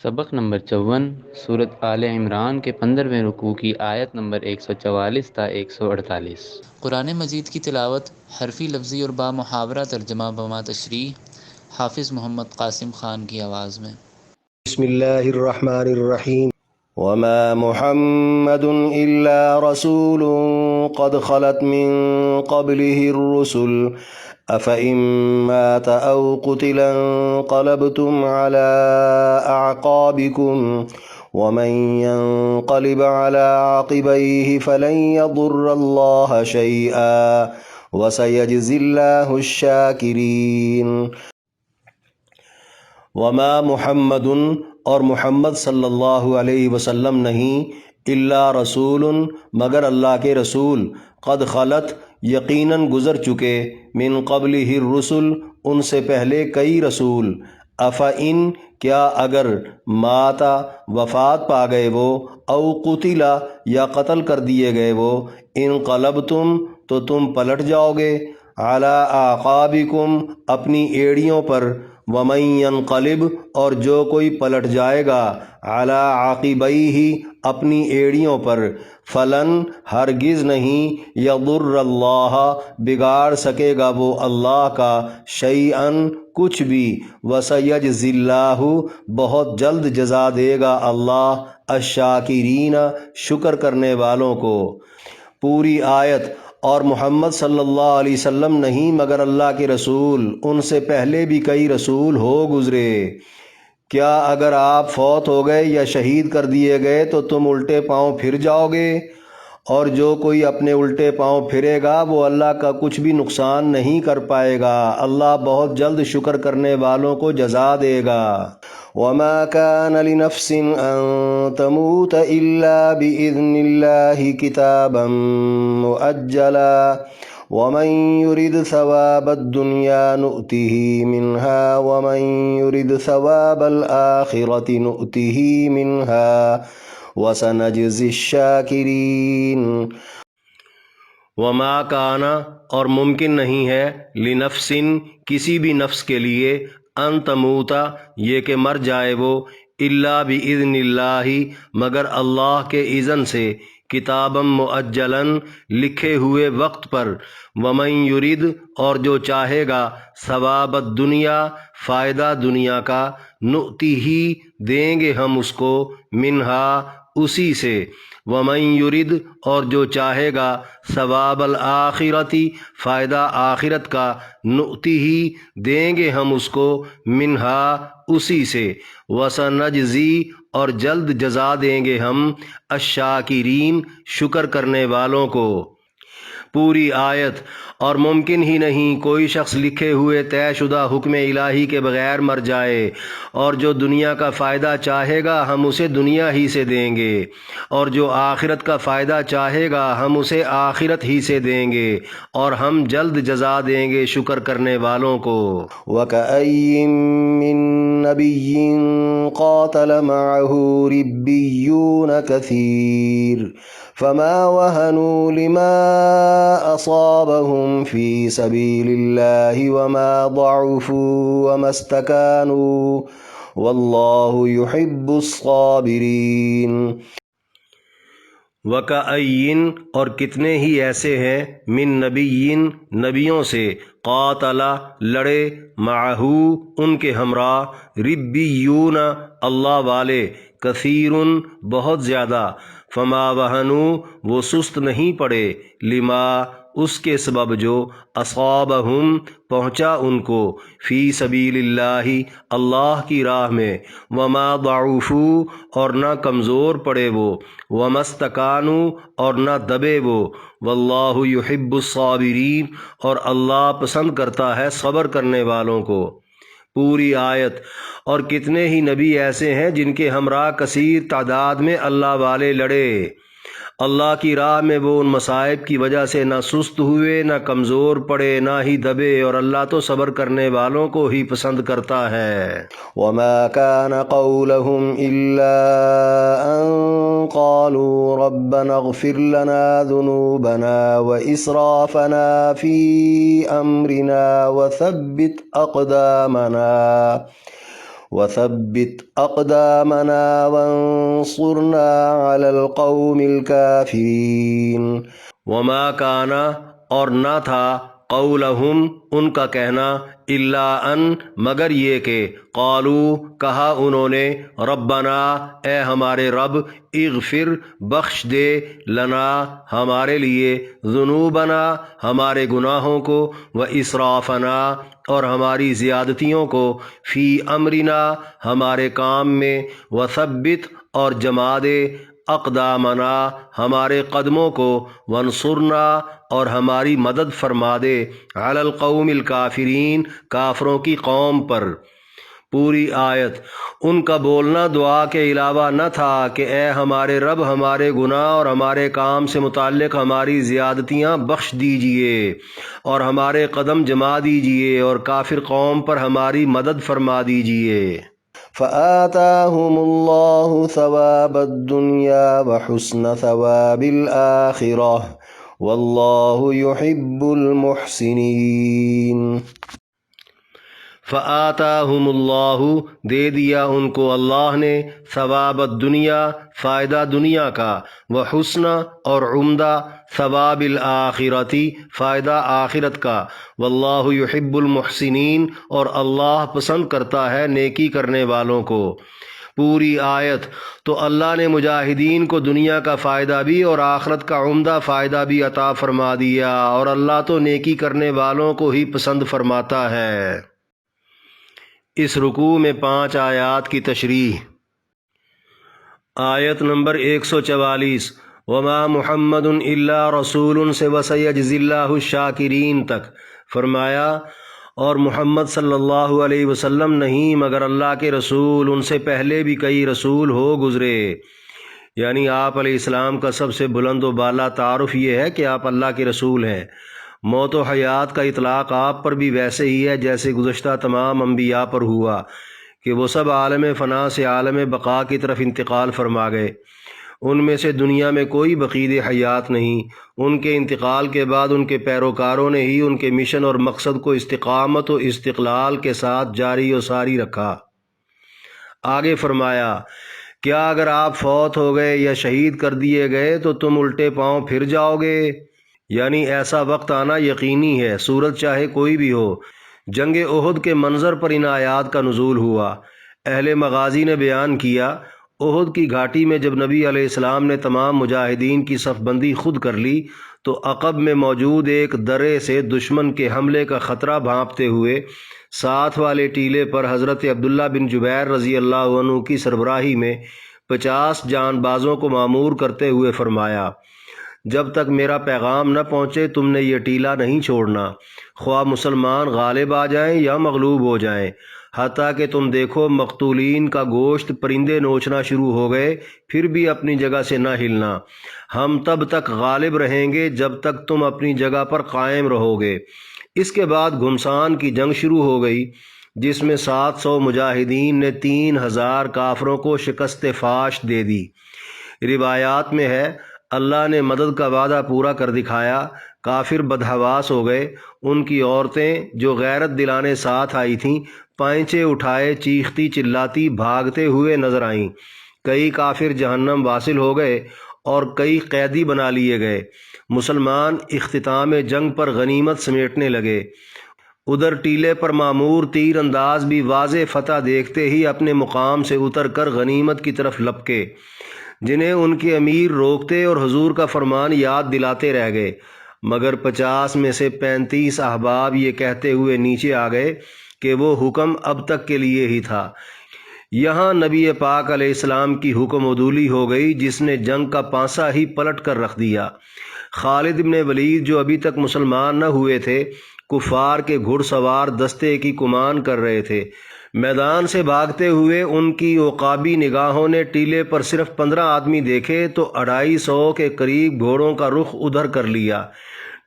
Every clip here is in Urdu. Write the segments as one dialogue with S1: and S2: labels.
S1: سبق نمبر 54 سورۃ آل عمران کے 15ویں رکوع کی آیت نمبر 144 تا 148۔
S2: قرآن مجید کی تلاوت حرفی لفظی اور با محاورہ ترجمہ بما تشریح حافظ محمد قاسم خان کی آواز میں۔
S3: بسم اللہ الرحمن الرحیم وما محمد الا رسول قد خلت من قبله الرسل افإن مات او قتل انقلبتم على اعقابكم ومن ينقلب على عقبيه فلن يضر الله شيئا وسيجزي الله الشاكرين۔ وما محمد اور محمد صلی اللہ علیہ وسلم نہیں، الا رسول مگر اللہ کے رسول، قد خلت یقیناً گزر چکے، من قبلہ الرسل ان سے پہلے کئی رسول، افإن کیا اگر ماتا وفات پا گئے وہ، او قتلا یا قتل کر دیے گئے وہ، انقلبتم تو تم پلٹ جاؤ گے، علی اعقابکم اپنی ایڑیوں پر، ومن ینقلب اور جو کوئی پلٹ جائے گا، علی عاقبیہ اپنی ایڑیوں پر، فلن ہرگز نہیں، یضر اللہ بگاڑ سکے گا وہ اللہ کا، شیئن کچھ بھی، وسیجزی اللہ بہت جلد جزا دے گا اللہ، الشاکرین شکر کرنے والوں کو۔ پوری آیت۔ اور محمد صلی اللہ علیہ وسلم نہیں مگر اللہ کے رسول، ان سے پہلے بھی کئی رسول ہو گزرے۔ کیا اگر آپ فوت ہو گئے یا شہید کر دیے گئے تو تم الٹے پاؤں پھر جاؤ گے؟ اور جو کوئی اپنے الٹے پاؤں پھرے گا وہ اللہ کا کچھ بھی نقصان نہیں کر پائے گا، اللہ بہت جلد شکر کرنے والوں کو جزا دے گا۔ وما كان لنفس ان تموت الا باذن الله كتابا مؤجلا ومن يرد ثواب الدنيا نؤته منها ومن يرد ثواب الآخرة نؤته منها وسنجزي الشاكرين۔ وما کان اور ممکن نہیں ہے، لنفس کسی بھی نفس کے لیے، ان تموتا یہ کہ مر جائے وہ، الا باذن اللہ مگر اللہ کے اذن سے، کتابا مؤجلا لکھے ہوئے وقت پر، ومن یرید اور جو چاہے گا، ثواب الدنیا فائدہ دنیا کا، نؤتی ہی دیں گے ہم اس کو، منہا اسی سے، ومن یرید اور جو چاہے گا، ثواب الآخرتی فائدہ آخرت کا، نؤتی ہی دیں گے ہم اس کو، منہا اسی سے، وسنجزی اور جلد جزا دیں گے ہم، الشاکرین شکر کرنے والوں کو۔ پوری آیت۔ اور ممکن ہی نہیں کوئی شخص لکھے ہوئے طے شدہ حکم الہی کے بغیر مر جائے، اور جو دنیا کا فائدہ چاہے گا ہم اسے دنیا ہی سے دیں گے، اور جو آخرت کا فائدہ چاہے گا ہم اسے آخرت ہی سے دیں گے، اور ہم جلد جزا دیں گے شکر کرنے والوں کو۔ وَكَأَيٍّ مِّن نَّبِيٍّ قَاتَلَ مَعَهُ رِبِّيُّونَ كَثِيرٌ فما وهنوا لما أصابهم في سبيل الله وما ضعفوا وما استكانوا والله يحب الصابرين۔ وَكَأَيٍّ اور کتنے ہی ایسے ہیں، من نبیٍ نبیوں سے، قاتل لڑے، معہو ان کے ہمراہ، ربیون اللہ والے، کثیر بہت زیادہ، فما وہنوا وہ سست نہیں پڑے، لما اس کے سبب جو، اصابہم پہنچا ان کو، فی سبیل اللہ اللہ کی راہ میں، وما ضعفوا اور نہ کمزور پڑے وہ، وما استکانوا اور نہ دبے وہ، واللہ یحب الصابرین اور اللہ پسند کرتا ہے صبر کرنے والوں کو۔ پوری آیت۔ اور کتنے ہی نبی ایسے ہیں جن کے ہمراہ کثیر تعداد میں اللہ والے لڑے، اللہ کی راہ میں وہ ان مصائب کی وجہ سے نہ سست ہوئے نہ کمزور پڑے نہ ہی دبے، اور اللہ تو صبر کرنے والوں کو ہی پسند کرتا ہے۔ وما كان قولهم الا ان قالوا ربنا اغفر لنا ذنوبنا واسرافنا في امرنا وثبت اقدامنا وثبت اقدامنا وانصرنا على القوم الكافرین۔ وما کانا اور نہ تھا قولہم ان کا کہنا الا ان مگر یہ کہ قالو کہا انہوں نے ربنا اے ہمارے رب اغفر بخش دے لنا ہمارے لیے ذنوبنا ہمارے گناہوں کو و اسرافنا اور ہماری زیادتیوں کو فی امرنا ہمارے کام میں وثبت اور جما دے اقدامنا ہمارے قدموں کو ونصرنا اور ہماری مدد فرما دے علی القوم الکافرین کافروں کی قوم پر۔ پوری آیت۔ ان کا بولنا دعا کے علاوہ نہ تھا کہ اے ہمارے رب ہمارے گناہ اور ہمارے کام سے متعلق ہماری زیادتیاں بخش دیجئے اور ہمارے قدم جما دیجئے اور کافر قوم پر ہماری مدد فرما دیجئے۔ فآتاهم اللہ ثواب الدنیا وحسن ثواب الآخرہ واللہ يحب المحسنین۔ فآتاہم اللہ دے دیا ان کو اللہ نے ثواب الدنیا فائدہ دنیا کا وحسن اور عمدہ ثواب الآخرتی فائدہ آخرت کا واللہ یحب المحسنین اور اللہ پسند کرتا ہے نیکی کرنے والوں کو۔ پوری آیت۔ تو اللہ نے مجاہدین کو دنیا کا فائدہ بھی اور آخرت کا عمدہ فائدہ بھی عطا فرما دیا، اور اللہ تو نیکی کرنے والوں کو ہی پسند فرماتا ہے۔ اس رکوع میں 5 آیات کی تشریح۔ آیت نمبر 144 وما محمد الا رسول سے وسیجزی اللہ الشاکرین تک فرمایا، اور محمد صلی اللہ علیہ وسلم نہیں مگر اللہ کے رسول، ان سے پہلے بھی کئی رسول ہو گزرے۔ یعنی آپ علیہ السلام کا سب سے بلند و بالا تعارف یہ ہے کہ آپ اللہ کے رسول ہیں۔ موت و حیات کا اطلاق آپ پر بھی ویسے ہی ہے جیسے گزشتہ تمام انبیاء پر ہوا کہ وہ سب عالم فنا سے عالم بقا کی طرف انتقال فرما گئے۔ ان میں سے دنیا میں کوئی بقید حیات نہیں۔ ان کے انتقال کے بعد ان کے پیروکاروں نے ہی ان کے مشن اور مقصد کو استقامت و استقلال کے ساتھ جاری و ساری رکھا۔ آگے فرمایا، کیا اگر آپ فوت ہو گئے یا شہید کر دیے گئے تو تم الٹے پاؤں پھر جاؤ گے؟ یعنی ایسا وقت آنا یقینی ہے، صورت چاہے کوئی بھی ہو۔ جنگ احد کے منظر پر ان آیات کا نزول ہوا۔ اہل مغازی نے بیان کیا، احد کی گھاٹی میں جب نبی علیہ السلام نے تمام مجاہدین کی صف بندی خود کر لی تو عقب میں موجود ایک درے سے دشمن کے حملے کا خطرہ بھانپتے ہوئے ساتھ والے ٹیلے پر حضرت عبداللہ بن جبیر رضی اللہ عنہ کی سربراہی میں 50 جان بازوں کو مامور کرتے ہوئے فرمایا، جب تک میرا پیغام نہ پہنچے تم نے یہ ٹیلہ نہیں چھوڑنا، خواہ مسلمان غالب آ جائیں یا مغلوب ہو جائیں، حتیٰ کہ تم دیکھو مقتولین کا گوشت پرندے نوچنا شروع ہو گئے، پھر بھی اپنی جگہ سے نہ ہلنا، ہم تب تک غالب رہیں گے جب تک تم اپنی جگہ پر قائم رہو گے۔ اس کے بعد گھمسان کی جنگ شروع ہو گئی جس میں 700 مجاہدین نے 3000 کافروں کو شکست فاش دے دی۔ روایات میں ہے اللہ نے مدد کا وعدہ پورا کر دکھایا، کافر بدحواس ہو گئے، ان کی عورتیں جو غیرت دلانے ساتھ آئی تھیں پائنچے اٹھائے چیختی چلاتی بھاگتے ہوئے نظر آئیں، کئی کافر جہنم واصل ہو گئے اور کئی قیدی بنا لیے گئے۔ مسلمان اختتام جنگ پر غنیمت سمیٹنے لگے۔ ادھر ٹیلے پر معمور تیر انداز بھی واضح فتح دیکھتے ہی اپنے مقام سے اتر کر غنیمت کی طرف لپکے، جنہیں ان کے امیر روکتے اور حضور کا فرمان یاد دلاتے رہ گئے، مگر 50 میں سے 35 احباب یہ کہتے ہوئے نیچے آ گئے کہ وہ حکم اب تک کے لیے ہی تھا۔ یہاں نبی پاک علیہ السلام کی حکم عدولی ہو گئی جس نے جنگ کا پانسا ہی پلٹ کر رکھ دیا۔ خالد بن ولید جو ابھی تک مسلمان نہ ہوئے تھے، کفار کے گھڑ سوار دستے کی کمان کر رہے تھے۔ میدان سے بھاگتے ہوئے ان کی عقابی نگاہوں نے ٹیلے پر صرف 15 آدمی دیکھے تو 250 کے قریب گھوڑوں کا رخ ادھر کر لیا۔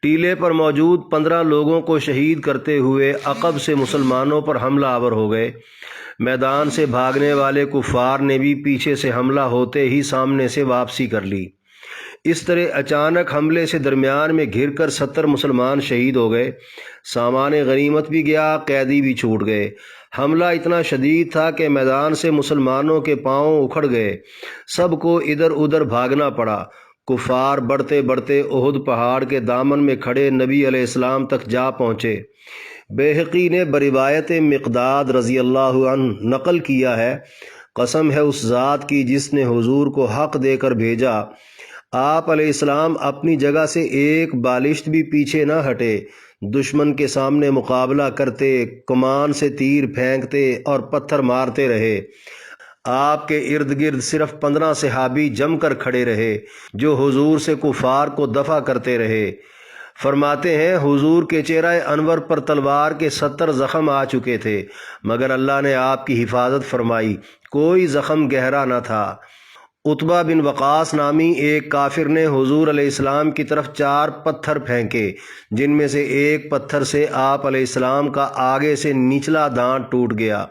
S3: ٹیلے پر موجود 15 لوگوں کو شہید کرتے ہوئے عقب سے مسلمانوں پر حملہ آور ہو گئے۔ میدان سے بھاگنے والے کفار نے بھی پیچھے سے حملہ ہوتے ہی سامنے سے واپسی کر لی۔ اس طرح اچانک حملے سے درمیان میں گھر کر 70 مسلمان شہید ہو گئے، سامان غنیمت بھی گیا، قیدی بھی چھوٹ گئے۔ حملہ اتنا شدید تھا کہ میدان سے مسلمانوں کے پاؤں اکھڑ گئے، سب کو ادھر ادھر بھاگنا پڑا۔ کفار بڑھتے بڑھتے احد پہاڑ کے دامن میں کھڑے نبی علیہ السلام تک جا پہنچے۔ بیہقی نے بروایت مقداد رضی اللہ عنہ نقل کیا ہے، قسم ہے اس ذات کی جس نے حضور کو حق دے کر بھیجا، آپ علیہ السلام اپنی جگہ سے ایک بالشت بھی پیچھے نہ ہٹے، دشمن کے سامنے مقابلہ کرتے، کمان سے تیر پھینکتے اور پتھر مارتے رہے۔ آپ کے ارد گرد صرف 15 صحابی جم کر کھڑے رہے جو حضور سے کفار کو دفع کرتے رہے۔ فرماتے ہیں حضور کے چہرہ انور پر تلوار کے 70 زخم آ چکے تھے، مگر اللہ نے آپ کی حفاظت فرمائی، کوئی زخم گہرا نہ تھا۔ عتبہ بن وقاص نامی ایک کافر نے حضور علیہ السلام کی طرف 4 پتھر پھینکے، جن میں سے ایک پتھر سے آپ علیہ السلام کا آگے سے نچلا دانت ٹوٹ گیا۔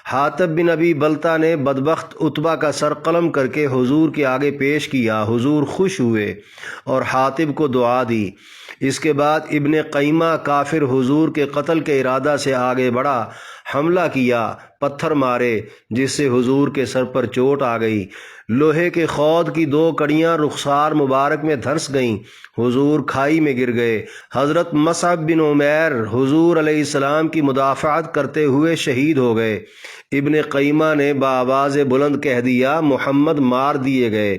S3: حاطب بن ابی بلتہ نے بدبخت عتبہ کا سر قلم کر کے حضور کے آگے پیش کیا، حضور خوش ہوئے اور حاطب کو دعا دی۔ اس کے بعد ابن قیمہ کافر حضور کے قتل کے ارادہ سے آگے بڑھا، حملہ کیا، پتھر مارے، جس سے حضور کے سر پر چوٹ آ گئی۔ لوہے کے خود کی 2 کڑیاں رخسار مبارک میں دھنس گئیں، حضور کھائی میں گر گئے۔ حضرت مصعب بن عمیر حضور علیہ السلام کی مدافعت کرتے ہوئے شہید ہو گئے۔ ابن قیمہ نے بآواز بلند کہہ دیا، محمد مار دیے گئے۔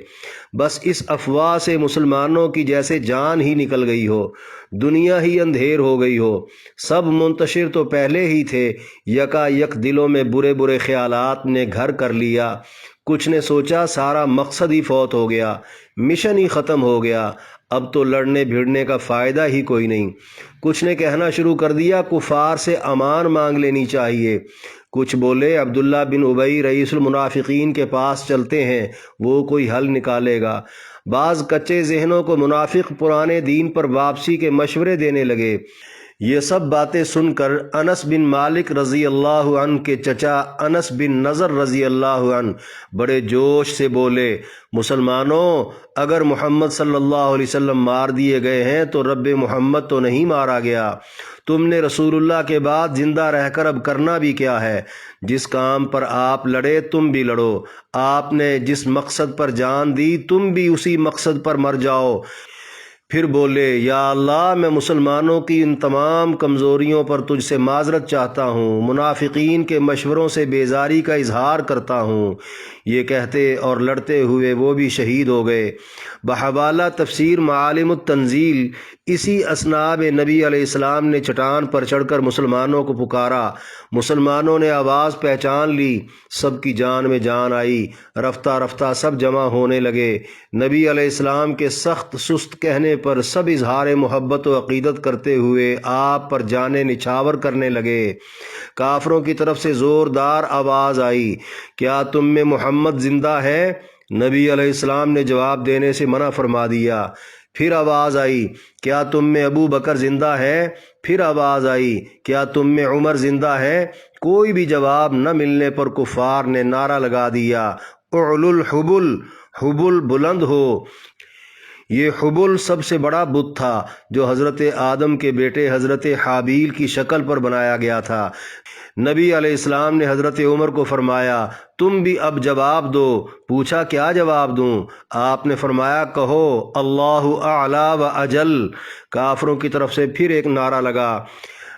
S3: بس اس افواہ سے مسلمانوں کی جیسے جان ہی نکل گئی ہو، دنیا ہی اندھیر ہو گئی ہو۔ سب منتشر تو پہلے ہی تھے، یکا یک دلوں میں برے برے خیالات نے گھر کر لیا۔ کچھ نے سوچا سارا مقصد ہی فوت ہو گیا، مشن ہی ختم ہو گیا، اب تو لڑنے بھیڑنے کا فائدہ ہی کوئی نہیں۔ کچھ نے کہنا شروع کر دیا کفار سے امان مانگ لینی چاہیے۔ کچھ بولے عبداللہ بن ابی رئیس المنافقین کے پاس چلتے ہیں، وہ کوئی حل نکالے گا۔ بعض کچے ذہنوں کو منافق پرانے دین پر واپسی کے مشورے دینے لگے۔ یہ سب باتیں سن کر انس بن مالک رضی اللہ عنہ کے چچا انس بن نضر رضی اللہ عنہ بڑے جوش سے بولے، مسلمانوں، اگر محمد صلی اللہ علیہ وسلم مار دیے گئے ہیں تو رب محمد تو نہیں مارا گیا۔ تم نے رسول اللہ کے بعد زندہ رہ کر اب کرنا بھی کیا ہے؟ جس کام پر آپ لڑے تم بھی لڑو، آپ نے جس مقصد پر جان دی تم بھی اسی مقصد پر مر جاؤ۔ پھر بولے، یا اللہ، میں مسلمانوں کی ان تمام کمزوریوں پر تجھ سے معذرت چاہتا ہوں، منافقین کے مشوروں سے بیزاری کا اظہار کرتا ہوں۔ یہ کہتے اور لڑتے ہوئے وہ بھی شہید ہو گئے۔ بحوالہ تفسیر معالم التنزیل، اسی اثناء میں نبی علیہ السلام نے چٹان پر چڑھ کر مسلمانوں کو پکارا، مسلمانوں نے آواز پہچان لی، سب کی جان میں جان آئی، رفتہ رفتہ سب جمع ہونے لگے۔ نبی علیہ السلام کے سخت سست کہنے پر سب اظہار محبت و عقیدت کرتے ہوئے آپ پر جانیں نچھاور کرنے لگے۔ کافروں کی طرف سے زوردار آواز آئی، کیا تم میں محمد زندہ ہے؟ نبی علیہ السلام نے جواب دینے سے منع فرما دیا۔ پھر آواز آئی، کیا تم میں ابو بکر زندہ ہے؟ پھر آواز آئی، کیا تم میں عمر زندہ ہے؟ کوئی بھی جواب نہ ملنے پر کفار نے نعرہ لگا دیا، اعلو الحبل، حبل بلند ہو۔ یہ حبل سب سے بڑا بت تھا جو حضرت آدم کے بیٹے حضرت حابیل کی شکل پر بنایا گیا تھا۔ نبی علیہ السلام نے حضرت عمر کو فرمایا، تم بھی اب جواب دو۔ پوچھا کیا جواب دوں؟ آپ نے فرمایا، کہو اللہ اعلی و اجل۔ کافروں کی طرف سے پھر ایک نعرہ لگا،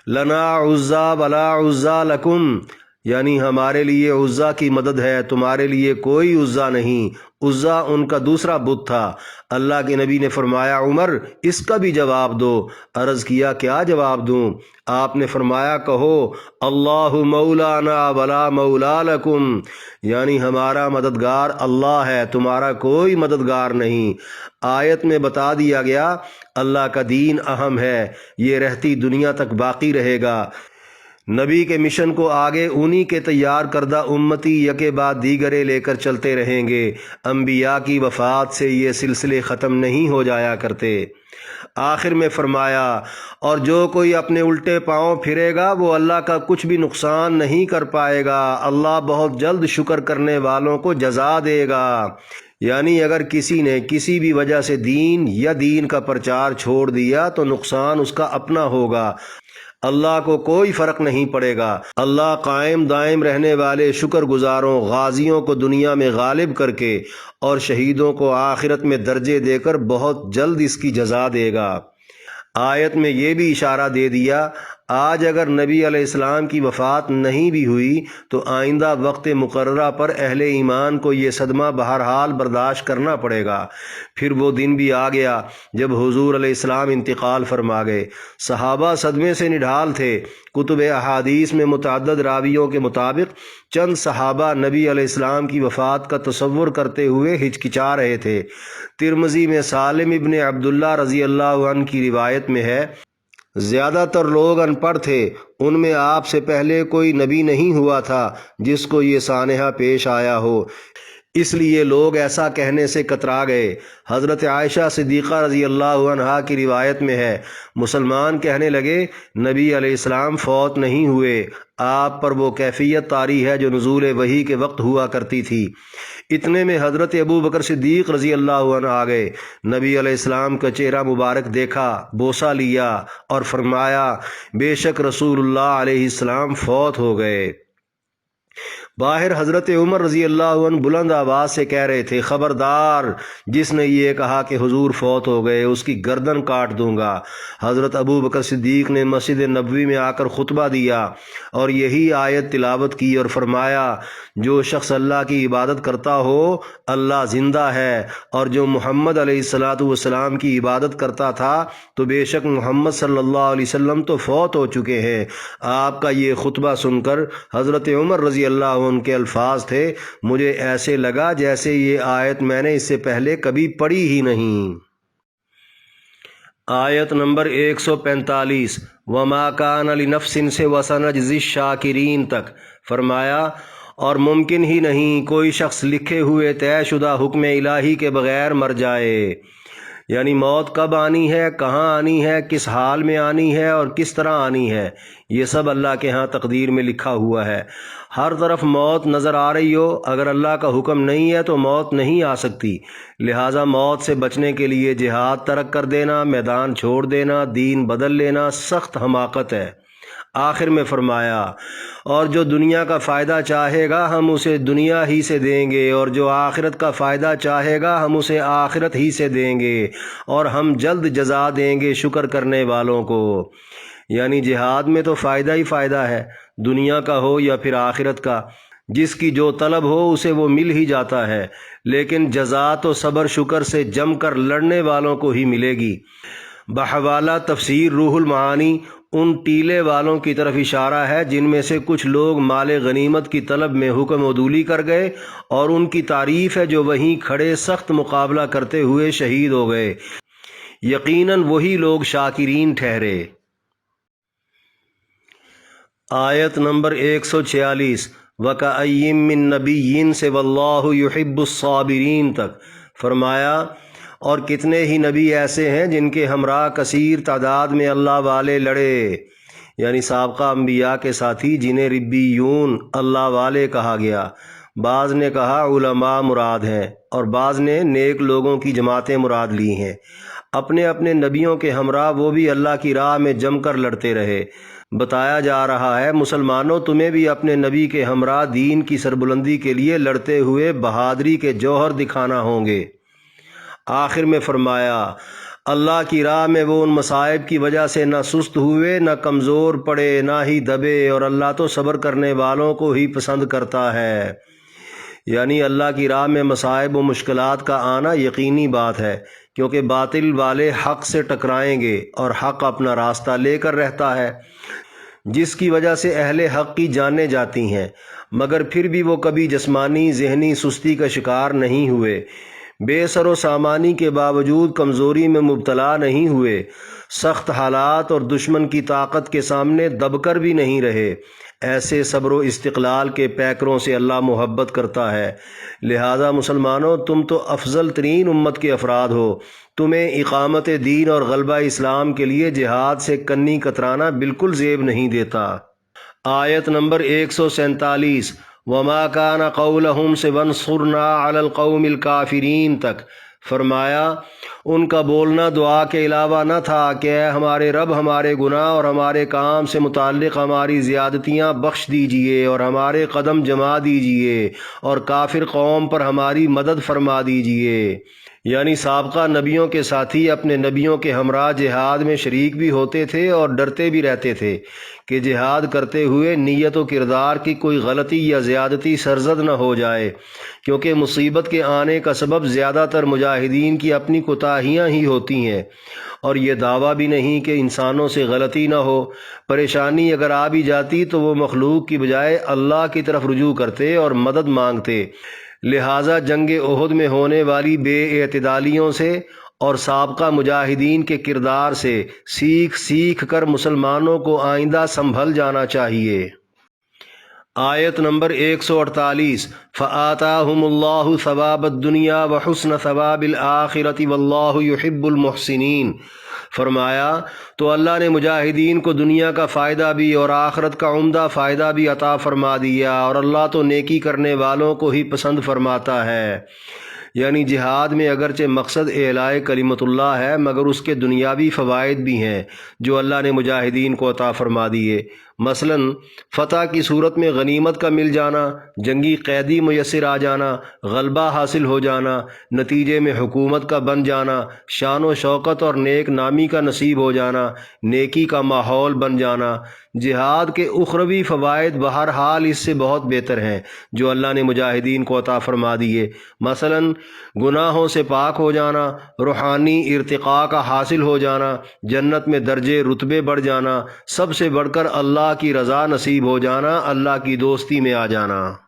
S3: لنا عزا ولا عزا لکم، یعنی ہمارے لیے عزا کی مدد ہے، تمہارے لیے کوئی عزا نہیں۔ عزا ان کا دوسرا بت تھا۔ اللہ کے نبی نے فرمایا، عمر اس کا بھی جواب دو۔ عرض کیا کیا جواب دوں؟ آپ نے فرمایا، کہو اللہ مولانا ولا مولا لکم، یعنی ہمارا مددگار اللہ ہے، تمہارا کوئی مددگار نہیں۔ آیت میں بتا دیا گیا اللہ کا دین اہم ہے، یہ رہتی دنیا تک باقی رہے گا۔ نبی کے مشن کو آگے انہی کے تیار کردہ امتی یکے بعد دیگرے لے کر چلتے رہیں گے۔ انبیاء کی وفات سے یہ سلسلے ختم نہیں ہو جایا کرتے۔ آخر میں فرمایا، اور جو کوئی اپنے الٹے پاؤں پھرے گا وہ اللہ کا کچھ بھی نقصان نہیں کر پائے گا، اللہ بہت جلد شکر کرنے والوں کو جزا دے گا۔ یعنی اگر کسی نے کسی بھی وجہ سے دین یا دین کا پرچار چھوڑ دیا تو نقصان اس کا اپنا ہوگا، اللہ کو کوئی فرق نہیں پڑے گا۔ اللہ قائم دائم رہنے والے شکر گزاروں غازیوں کو دنیا میں غالب کر کے اور شہیدوں کو آخرت میں درجے دے کر بہت جلد اس کی جزا دے گا۔ آیت میں یہ بھی اشارہ دے دیا، آج اگر نبی علیہ السلام کی وفات نہیں بھی ہوئی تو آئندہ وقت مقررہ پر اہل ایمان کو یہ صدمہ بہرحال برداشت کرنا پڑے گا۔ پھر وہ دن بھی آ گیا جب حضور علیہ السلام انتقال فرما گئے۔ صحابہ صدمے سے نڈھال تھے۔ کتب احادیث میں متعدد راویوں کے مطابق چند صحابہ نبی علیہ السلام کی وفات کا تصور کرتے ہوئے ہچکچا رہے تھے۔ ترمذی میں سالم ابن عبداللہ رضی اللہ عنہ کی روایت میں ہے، زیادہ تر لوگ ان پڑھ تھے، ان میں آپ سے پہلے کوئی نبی نہیں ہوا تھا جس کو یہ سانحہ پیش آیا ہو، اس لیے لوگ ایسا کہنے سے کترا گئے۔ حضرت عائشہ صدیقہ رضی اللہ عنہا کی روایت میں ہے، مسلمان کہنے لگے نبی علیہ السلام فوت نہیں ہوئے، آپ پر وہ کیفیت طاری ہے جو نزول وحی کے وقت ہوا کرتی تھی۔ اتنے میں حضرت ابو بکر صدیق رضی اللہ عنہ آ گئے، نبی علیہ السلام کا چہرہ مبارک دیکھا، بوسہ لیا اور فرمایا بے شک رسول اللہ علیہ السلام فوت ہو گئے۔ باہر حضرت عمر رضی اللہ عنہ بلند آواز سے کہہ رہے تھے، خبردار جس نے یہ کہا کہ حضور فوت ہو گئے اس کی گردن کاٹ دوں گا۔ حضرت ابو بکر صدیق نے مسجد نبوی میں آ کر خطبہ دیا اور یہی آیت تلاوت کی اور فرمایا، جو شخص اللہ کی عبادت کرتا ہو اللہ زندہ ہے، اور جو محمد علیہ السلام کی عبادت کرتا تھا تو بے شک محمد صلی اللہ علیہ وسلم تو فوت ہو چکے ہیں۔ آپ کا یہ خطبہ سن کر حضرت عمر رضی اللہ عنہ کے الفاظ تھے، مجھے ایسے لگا جیسے یہ آیت میں نے اس سے پہلے کبھی پڑھی ہی نہیں۔ آیت نمبر 145 وما کان لنفس سے وسنجزی الشاکرین تک فرمایا، اور ممکن ہی نہیں کوئی شخص لکھے ہوئے طے شدہ حکم الہی کے بغیر مر جائے، یعنی موت کب آنی ہے، کہاں آنی ہے، کس حال میں آنی ہے اور کس طرح آنی ہے، یہ سب اللہ کے ہاں تقدیر میں لکھا ہوا ہے۔ ہر طرف موت نظر آ رہی ہو، اگر اللہ کا حکم نہیں ہے تو موت نہیں آ سکتی، لہٰذا موت سے بچنے کے لیے جہاد ترک کر دینا، میدان چھوڑ دینا، دین بدل لینا سخت حماقت ہے۔ آخر میں فرمایا، اور جو دنیا کا فائدہ چاہے گا ہم اسے دنیا ہی سے دیں گے، اور جو آخرت کا فائدہ چاہے گا ہم اسے آخرت ہی سے دیں گے، اور ہم جلد جزا دیں گے شکر کرنے والوں کو۔ یعنی جہاد میں تو فائدہ ہی فائدہ ہے، دنیا کا ہو یا پھر آخرت کا، جس کی جو طلب ہو اسے وہ مل ہی جاتا ہے، لیکن جزا تو صبر شکر سے جم کر لڑنے والوں کو ہی ملے گی۔ بحوالہ تفسیر روح المعانی ان ٹیلے والوں کی طرف اشارہ ہے جن میں سے کچھ لوگ مال غنیمت کی طلب میں حکم عدولی کر گئے، اور ان کی تعریف ہے جو وہیں کھڑے سخت مقابلہ کرتے ہوئے شہید ہو گئے، یقیناً وہی لوگ شاکرین ٹھہرے۔ آیت نمبر 146 وَكَأَيٍّ مِّن نَّبِيٍّ سے وَاللَّهُ يُحِبُّ الصَّابِرِينَ تک فرمایا، اور کتنے ہی نبی ایسے ہیں جن کے ہمراہ کثیر تعداد میں اللہ والے لڑے، یعنی سابقہ انبیاء کے ساتھی جنہیں ربیون اللہ والے کہا گیا۔ بعض نے کہا علماء مراد ہیں اور بعض نے نیک لوگوں کی جماعتیں مراد لی ہیں۔ اپنے اپنے نبیوں کے ہمراہ وہ بھی اللہ کی راہ میں جم کر لڑتے رہے۔ بتایا جا رہا ہے مسلمانوں تمہیں بھی اپنے نبی کے ہمراہ دین کی سربلندی کے لیے لڑتے ہوئے بہادری کے جوہر دکھانا ہوں گے۔ آخر میں فرمایا، اللہ کی راہ میں وہ ان مصائب کی وجہ سے نہ سست ہوئے، نہ کمزور پڑے، نہ ہی دبے، اور اللہ تو صبر کرنے والوں کو ہی پسند کرتا ہے۔ یعنی اللہ کی راہ میں مصائب و مشکلات کا آنا یقینی بات ہے، کیونکہ باطل والے حق سے ٹکرائیں گے اور حق اپنا راستہ لے کر رہتا ہے، جس کی وجہ سے اہل حق کی جانیں جاتی ہیں، مگر پھر بھی وہ کبھی جسمانی ذہنی سستی کا شکار نہیں ہوئے، بے سر و سامانی کے باوجود کمزوری میں مبتلا نہیں ہوئے، سخت حالات اور دشمن کی طاقت کے سامنے دب کر بھی نہیں رہے۔ ایسے صبر و استقلال کے پیکروں سے اللہ محبت کرتا ہے۔ لہذا مسلمانوں تم تو افضل ترین امت کے افراد ہو، تمہیں اقامت دین اور غلبہ اسلام کے لیے جہاد سے کنی کترانا بالکل زیب نہیں دیتا۔ آیت نمبر 147 وما کان قولہم سے وانصرنا علی القوم الکافرین تک فرمایا ان کا بولنا دعا کے علاوہ نہ تھا کہ اے ہمارے رب ہمارے گناہ اور ہمارے کام سے متعلق ہماری زیادتیاں بخش دیجئے اور ہمارے قدم جما دیجئے اور کافر قوم پر ہماری مدد فرما دیجئے۔ یعنی سابقہ نبیوں کے ساتھی اپنے نبیوں کے ہمراہ جہاد میں شریک بھی ہوتے تھے اور ڈرتے بھی رہتے تھے کہ جہاد کرتے ہوئے نیت و کردار کی کوئی غلطی یا زیادتی سرزد نہ ہو جائے، کیونکہ مصیبت کے آنے کا سبب زیادہ تر مجاہدین کی اپنی کوتاہیاں ہی ہوتی ہیں، اور یہ دعویٰ بھی نہیں کہ انسانوں سے غلطی نہ ہو۔ پریشانی اگر آ بھی جاتی تو وہ مخلوق کی بجائے اللہ کی طرف رجوع کرتے اور مدد مانگتے۔ لہٰذا جنگ احد میں ہونے والی بے اعتدالیوں سے اور سابقہ مجاہدین کے کردار سے سیکھ کر مسلمانوں کو آئندہ سنبھل جانا چاہیے۔ آیت نمبر 148 فَآتَاهُمُ اللَّهُ ثَوَابَ الدُّنْيَا وَحُسْنَ ثَوَابِ الْآخِرَةِ وَاللَّهُ يُحِبُّ الْمُحْسِنِينَ۔ فرمایا تو اللہ نے مجاہدین کو دنیا کا فائدہ بھی اور آخرت کا عمدہ فائدہ بھی عطا فرما دیا، اور اللہ تو نیکی کرنے والوں کو ہی پسند فرماتا ہے۔ یعنی جہاد میں اگرچہ مقصد اعلاء کلمت اللہ ہے، مگر اس کے دنیاوی فوائد بھی ہیں جو اللہ نے مجاہدین کو عطا فرما دیے۔ مثلاً فتح کی صورت میں غنیمت کا مل جانا، جنگی قیدی میسر آ جانا، غلبہ حاصل ہو جانا، نتیجے میں حکومت کا بن جانا، شان و شوکت اور نیک نامی کا نصیب ہو جانا، نیکی کا ماحول بن جانا۔ جہاد کے اخروی فوائد بہرحال اس سے بہت بہتر ہیں جو اللہ نے مجاہدین کو عطا فرما دیے۔ مثلاً گناہوں سے پاک ہو جانا، روحانی ارتقاء کا حاصل ہو جانا، جنت میں درجے رتبے بڑھ جانا، سب سے بڑھ کر اللہ کی رضا نصیب ہو جانا، اللہ کی دوستی میں آ جانا۔